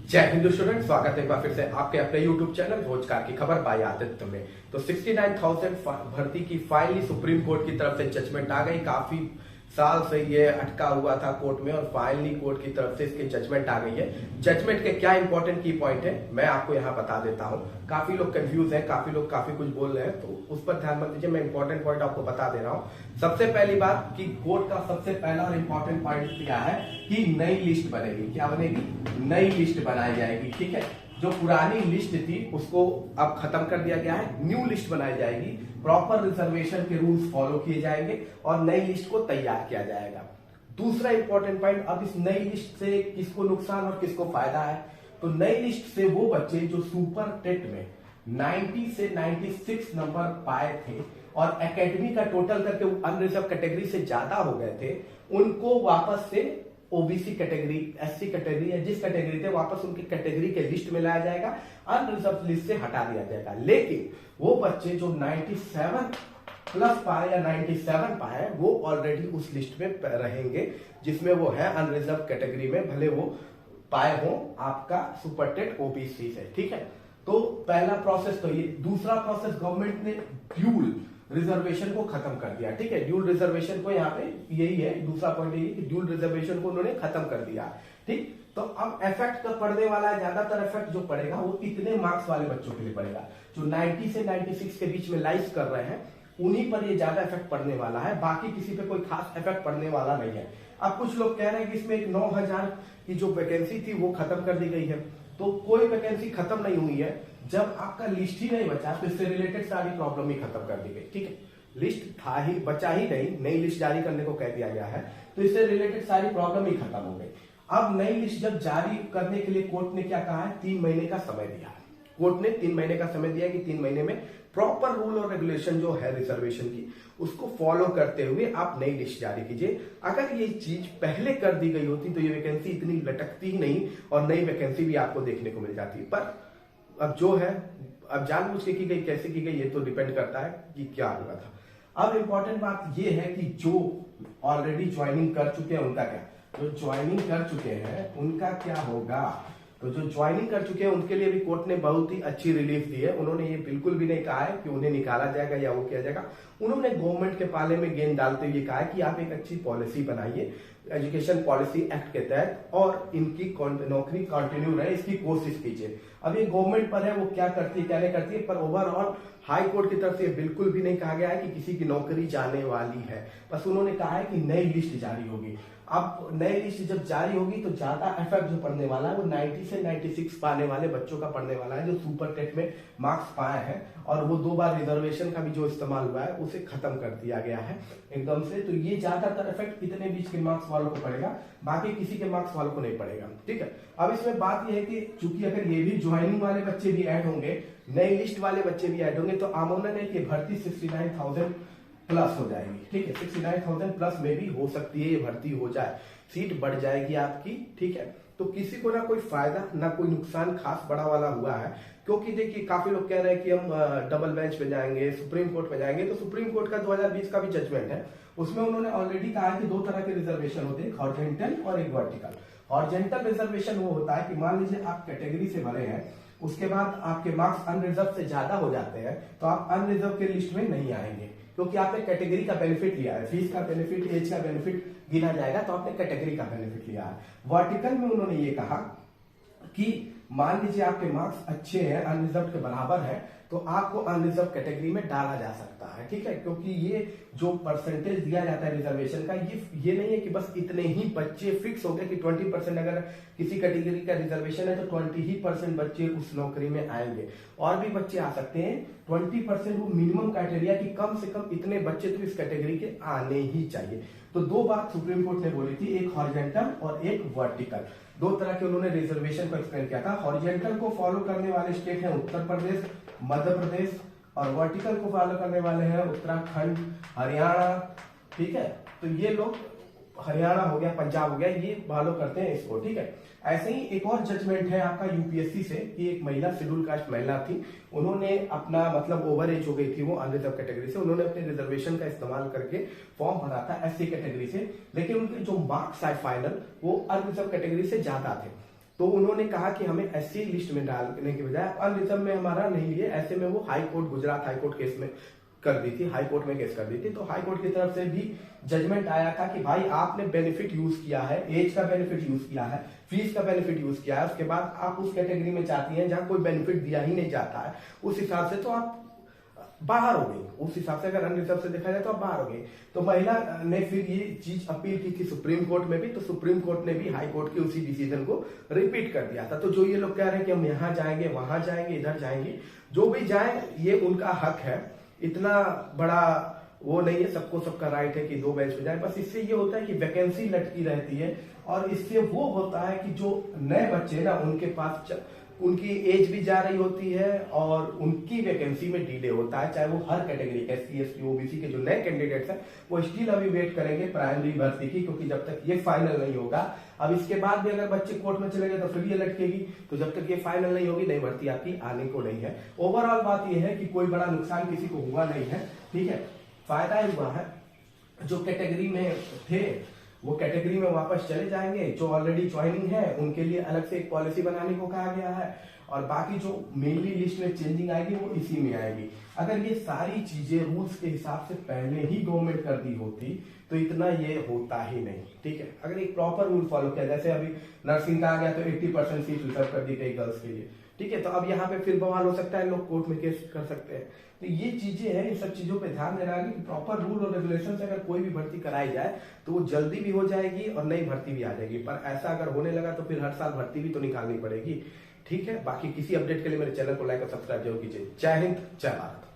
जय हिंदू स्टूडेंट, स्वागत है एक बार फिर से आपके अपने यूट्यूब चैनल रोजगार की खबर बाय आदित्य में। तो 69,000 भर्ती की फाइनली सुप्रीम कोर्ट की तरफ से जजमेंट आ गई। काफी साल से ये अटका हुआ था कोर्ट में और फाइनली कोर्ट की तरफ से इसकी जजमेंट आ गई है। जजमेंट के क्या इंपॉर्टेंट की पॉइंट है मैं आपको यहाँ बता देता हूँ। काफी लोग कंफ्यूज हैं, काफी लोग काफी कुछ बोल रहे हैं, तो उस पर ध्यान मत दीजिए। मैं इंपॉर्टेंट पॉइंट आपको बता दे रहा हूँ। सबसे पहली बात कि कोर्ट का सबसे पहला और इंपॉर्टेंट पॉइंट क्या है कि नई लिस्ट बनेगी। क्या बनेगी? नई लिस्ट बनाई जाएगी। ठीक है, जो पुरानी लिस्ट थी उसको अब खत्म कर दिया गया है, न्यू लिस्ट बनाई जाएगी। प्रॉपर रिजर्वेशन के रूल्स फॉलो किए जाएंगे और नई लिस्ट को तैयार किया जाएगा। दूसरा इंपॉर्टेंट पॉइंट, अब इस नई लिस्ट से किसको नुकसान और किसको फायदा है? तो नई लिस्ट से वो बच्चे जो सुपर टेट में 90 से 96 नंबर पाए थे और एकेडमी का टोटल करके अनरिजर्व कैटेगरी से ज्यादा हो गए थे, उनको वापस से ओबीसी कैटेगरी, एससी कैटेगरी या जिस कैटेगरी थे वापस उनकी कैटेगरी के लिस्ट में लाया जाएगा, अनरिजर्व लिस्ट से हटा दिया जाएगा। लेकिन वो बच्चे जो 97 प्लस पाए या 97 पाए वो ऑलरेडी उस लिस्ट में रहेंगे जिसमें वो है अनरिजर्व कैटेगरी में, भले वो पाए हो आपका सुपर टेट ओबीसी से। ठीक है, तो पहला प्रोसेस तो ये। दूसरा प्रोसेस, गवर्नमेंट ने ड्यूल रिजर्वेशन को खत्म कर दिया। ठीक है, ड्यूल रिजर्वेशन को यहाँ पे यही है, दूसरा पॉइंट यही कि ड्यूल रिजर्वेशन को उन्होंने खत्म कर दिया। ठीक, तो अब इफेक्ट कब पड़ने वाला है? ज्यादातर इफेक्ट जो पड़ेगा वो इतने मार्क्स वाले बच्चों के लिए पड़ेगा जो 90 से 96 के बीच में लाइफ कर रहे हैं, उन्हीं पर ये ज्यादा इफेक्ट पड़ने वाला है। बाकी किसी पे कोई खास इफेक्ट पड़ने वाला नहीं है। अब कुछ लोग कह रहे हैं कि इसमें एक 9,000 की जो वैकेंसी थी वो खत्म कर दी गई है, तो कोई वैकेंसी खत्म नहीं हुई है। जब आपका लिस्ट ही नहीं बचा तो इससे रिलेटेड सारी प्रॉब्लम ही खत्म कर दी गई। ठीक है, लिस्ट था ही, बचा ही नहीं, नई लिस्ट जारी करने को कह दिया गया है, तो इससे रिलेटेड सारी प्रॉब्लम ही खत्म हो गई। अब नई लिस्ट जब जारी करने के लिए कोर्ट ने क्या कहा है? 3 महीने का समय दिया है। कोर्ट ने 3 महीने का समय दिया कि 3 महीने में प्रॉपर रूल और रेगुलेशन जो है रिजर्वेशन की उसको फॉलो करते हुए आप नई लिस्ट जारी कीजिए। अगर ये चीज पहले कर दी गई होती तो ये वैकेंसी इतनी लटकती ही नहीं और नई वैकेंसी भी आपको देखने को मिल जाती। पर अब जो है, अब जानबूझ के की गई, कैसे की गई, ये तो डिपेंड करता है कि क्या हुआ था। अब इंपॉर्टेंट बात ये है कि जो ऑलरेडी ज्वाइनिंग कर चुके हैं उनका क्या? जो ज्वाइनिंग कर चुके हैं उनका क्या होगा? तो जो ज्वाइनिंग कर चुके हैं उनके लिए भी कोर्ट ने बहुत ही अच्छी रिलीफ दी है। उन्होंने ये बिल्कुल भी नहीं कहा है कि उन्हें निकाला जाएगा या वो किया जाएगा। उन्होंने गवर्नमेंट के पाले में गेंद डालते हुए कहा है कि आप एक अच्छी पॉलिसी बनाइए एजुकेशन पॉलिसी एक्ट के तहत और इनकी नौकरी कंटिन्यू रहे, इसकी कोशिश कीजिए। अब ये गवर्नमेंट पर है वो क्या करती है क्या नहीं करती है, पर ओवरऑल हाई कोर्ट की तरफ से बिल्कुल भी नहीं कहा गया है कि किसी की नौकरी जाने वाली है। बस उन्होंने कहा है कि नई लिस्ट जारी होगी। अब नई लिस्ट जब जारी होगी तो ज्यादा इफेक्ट जो पड़ने वाला है वो 90 से 96 पाने वाले बच्चों का पड़ने वाला है जो सुपर टेट में मार्क्स पाए हैं और वो 2 बार रिजर्वेशन का भी जो इस्तेमाल हुआ है उसे खत्म कर दिया गया है एकदम से। तो ये ज्यादातर इफेक्ट इतने बीच के मार्क्स वालों को पड़ेगा, बाकी किसी के मार्क्स वालों को नहीं पड़ेगा। ठीक है, अब इसमें बात यह है कि चूंकि अगर ये भी ज्वाइनिंग वाले बच्चे भी ऐड होंगे, नई लिस्ट वाले बच्चे भी ऐड होंगे, तो आमोनन है कि भर्ती 69,000 प्लस हो जाएगी। ठीक है, 69,000 प्लस में भी हो सकती है ये भर्ती हो जाए, सीट बढ़ जाएगी आपकी। ठीक है, तो किसी को ना कोई फायदा ना कोई नुकसान खास बड़ा वाला हुआ है, क्योंकि देखिए काफी लोग कह रहे हैं कि हम डबल बेंच पे जाएंगे, सुप्रीम कोर्ट पे जाएंगे। तो सुप्रीम कोर्ट का 2020 का भी जजमेंट है, उसमें उन्होंने ऑलरेडी कहा है कि 2 तरह के रिजर्वेशन होते हैं, एक हॉरिजॉन्टल और एक वर्टिकल। हॉरिजॉन्टल रिजर्वेशन वो होता है कि मान लीजिए आप कैटेगरी से भरे हैं, उसके बाद आपके मार्क्स अनरिजर्व से ज्यादा हो जाते हैं तो आप अनरिजर्व के लिस्ट में नहीं आएंगे, क्योंकि आपने कैटेगरी का बेनिफिट लिया है, फीस का बेनिफिट, एज का बेनिफिट गिना जाएगा, तो आपने कैटेगरी का बेनिफिट लिया है। वर्टिकल में उन्होंने ये कहा कि मान लीजिए आपके मार्क्स अच्छे हैं, अनरिजर्व के बराबर है, तो आपको अनरिजर्व कैटेगरी में डाला जा सकता है। ठीक है, क्योंकि ये जो परसेंटेज दिया जाता है रिजर्वेशन का, ये नहीं है कि बस इतने ही बच्चे फिक्स हो गए कि 20% अगर किसी कैटेगरी का रिजर्वेशन है तो 20% बच्चे उस नौकरी में आएंगे, और भी बच्चे आ सकते हैं। 20% वो मिनिमम क्राइटेरिया कि कम से कम इतने बच्चे तो इस कैटेगरी के आने ही चाहिए। तो 2 बात सुप्रीम कोर्ट ने बोली थी, एक हॉरिजॉन्टल और एक वर्टिकल। 2 तरह के उन्होंने रिजर्वेशन को एक्सप्लेन किया था। हॉरिजॉन्टल को फॉलो करने वाले स्टेट हैं उत्तर प्रदेश, मध्य प्रदेश, और वर्टिकल को फॉलो करने वाले हैं उत्तराखंड, हरियाणा। ठीक है, तो ये लोग हरियाणा हो गया, पंजाब हो गया, ये फॉलो करते हैं इसको। ठीक है, ऐसे ही एक और जजमेंट है आपका यूपीएससी से कि एक महिला, शेड्यूल कास्ट महिला थी, उन्होंने अपना मतलब ओवर एज हो गई थी वो अनरिजर्व कैटेगरी से, उन्होंने अपने रिजर्वेशन का इस्तेमाल करके फॉर्म भरा था एससी कैटेगरी से, लेकिन उनके जो मार्क्स आए फाइनल वो अनरिजर्व कैटेगरी से ज्यादा थे। तो उन्होंने कहा कि हमें एससी लिस्ट में डालने के बजाय अनरिजर्व में हमारा नहीं लिए। ऐसे में वो high court, Gujarat high court case में कर दी थी, हाई कोर्ट में केस कर दी थी। तो हाई कोर्ट की तरफ से भी जजमेंट आया था कि भाई आपने बेनिफिट यूज किया है, एज का बेनिफिट यूज किया है, फीस का बेनिफिट यूज किया है, उसके बाद आप उस कैटेगरी में जाती हैं जहां कोई बेनिफिट दिया ही नहीं जाता है, उस हिसाब से तो आप बाहर हो गई। उस हिसाब से अगर अनरिजर्व से देखा जाए तो आप बाहर हो गई। तो महिला ने फिर ये चीज अपील की थी सुप्रीम कोर्ट में भी, तो सुप्रीम कोर्ट ने भी हाई कोर्ट के उसी डिसीजन को रिपीट कर दिया था। तो जो ये लोग कह रहे हैं कि हम यहाँ जाएंगे, वहां जाएंगे, इधर जाएंगे, जो भी जाए ये उनका हक है, इतना बड़ा वो नहीं है, सबको सबका राइट है कि 2 बैच में जाए। बस इससे ये होता है कि वैकेंसी लटकी रहती है, और इससे वो होता है कि जो नए बच्चे ना उनके पास उनकी एज भी जा रही होती है और उनकी वैकेंसी में डिले होता है, चाहे वो हर कैटेगरी एससी एसटी ओबीसी के जो नए कैंडिडेट्स हैं वो स्टिल अभी वेट करेंगे प्राइमरी भर्ती की, क्योंकि जब तक ये फाइनल नहीं होगा, अब इसके बाद भी अगर बच्चे कोर्ट में चले गए तो फिर ये लटकेगी। तो जब तक ये फाइनल नहीं होगी नई भर्ती आपकी आने को नहीं है। ओवरऑल बात यह है कि कोई बड़ा नुकसान किसी को हुआ नहीं है, ठीक है, फायदा ही हुआ है। जो कैटेगरी में थे वो कैटेगरी में वापस चले जाएंगे, जो ऑलरेडी ज्वाइनिंग है उनके लिए अलग से एक पॉलिसी बनाने को कहा गया है, और बाकी जो मेनली लिस्ट में चेंजिंग आएगी वो इसी में आएगी। अगर ये सारी चीजें रूल्स के हिसाब से पहले ही गवर्नमेंट कर दी होती तो इतना ये होता ही नहीं, ठीक है। अगर एक प्रॉपर रूल फॉलो किया, जैसे अभी नर्सिंग का आ गया तो 80% सीट रिजर्व कर दी गई गर्ल्स के लिए, ठीक है, तो अब यहाँ पे फिर बवाल हो सकता है, लोग कोर्ट में केस कर सकते हैं। तो ये चीजें हैं, इन सब चीजों पे ध्यान देना है कि प्रॉपर रूल और रेगुलेशन से अगर कोई भी भर्ती कराई जाए तो वो जल्दी भी हो जाएगी और नई भर्ती भी आ जाएगी। पर ऐसा अगर होने लगा तो फिर हर साल भर्ती भी तो निकालनी पड़ेगी, ठीक है। बाकी किसी अपडेट के लिए मेरे चैनल को लाइक और सब्सक्राइब जरूर कीजिए। जय हिंद, जय भारत।